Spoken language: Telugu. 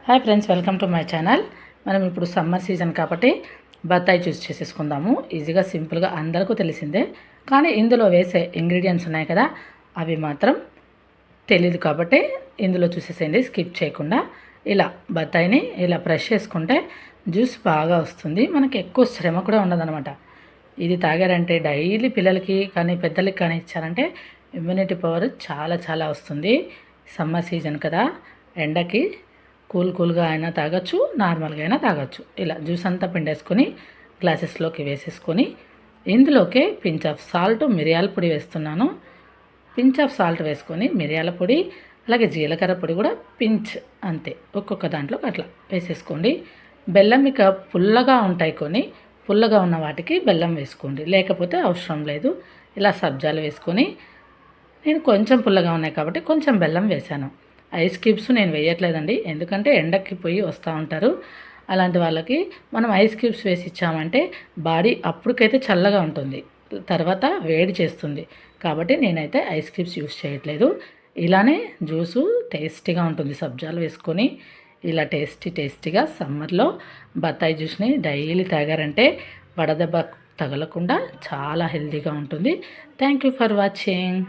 Hi friends, welcome to my channel. మనం ఇప్పుడు సమ్మర్ సీజన్ కాబట్టి బత్తాయి జ్యూస్ చేసేసుకుందాము. ఈజీగా సింపుల్గా అందరికీ తెలిసిందే, కానీ ఇందులో వేసే ఇంగ్రీడియంట్స్ ఉన్నాయి కదా, అవి మాత్రం తెలియదు. కాబట్టి ఇందులో చూసేసేయండి స్కిప్ చేయకుండా. ఇలా బత్తాయిని ఇలా బ్రష్ చేసుకుంటే జ్యూస్ బాగా వస్తుంది. మనకి ఎక్కువ శ్రమ కూడా ఉండదన్నమాట. ఇది తాగారంటే డైలీ పిల్లలకి కానీ పెద్దలకి కానీ ఇచ్చారంటే ఇమ్యూనిటీ పవర్ చాలా చాలా వస్తుంది. సమ్మర్ సీజన్ కదా, ఎండకి కూల్గా అయినా తాగొచ్చు, నార్మల్గా అయినా తాగొచ్చు. ఇలా జ్యూస్ అంతా పిండేసుకొని గ్లాసెస్లోకి వేసేసుకొని ఇందులోకి పించ్ ఆఫ్ సాల్ట్, మిరియాల పొడి వేస్తున్నాను. పించ్ ఆఫ్ సాల్ట్ వేసుకొని మిరియాల పొడి అలాగే జీలకర్ర పొడి కూడా పించ్, అంతే ఒక్కొక్క దాంట్లో అట్లా వేసేసుకోండి. బెల్లం ఇక పుల్లగా ఉంటాయి, కొన్ని పుల్లగా ఉన్న వాటికి బెల్లం వేసుకోండి, లేకపోతే అవసరం లేదు. ఇలా సబ్జాలు వేసుకొని, నేను కొంచెం పుల్లగా ఉన్నాయి కాబట్టి కొంచెం బెల్లం వేశాను. ఐస్ క్యూబ్స్ నేను వేయట్లేదండి, ఎందుకంటే ఎండకి పోయి వస్తూ ఉంటారు. అలాంటి వాళ్ళకి మనం ఐస్ క్యూబ్స్ వేసి ఇచ్చామంటే బాడీ అప్పటికైతే చల్లగా ఉంటుంది, తర్వాత వేడి చేస్తుంది. కాబట్టి నేనైతే ఐస్ క్యూబ్స్ యూస్ చేయట్లేదు. ఇలానే జ్యూసు టేస్టీగా ఉంటుంది. సబ్జాలు వేసుకొని ఇలా టేస్టీగా సమ్మర్లో బత్తాయి జ్యూస్ని డైలీ తాగారంటే వడదెబ్బ తగలకుండా చాలా హెల్తీగా ఉంటుంది. Thank you for watching.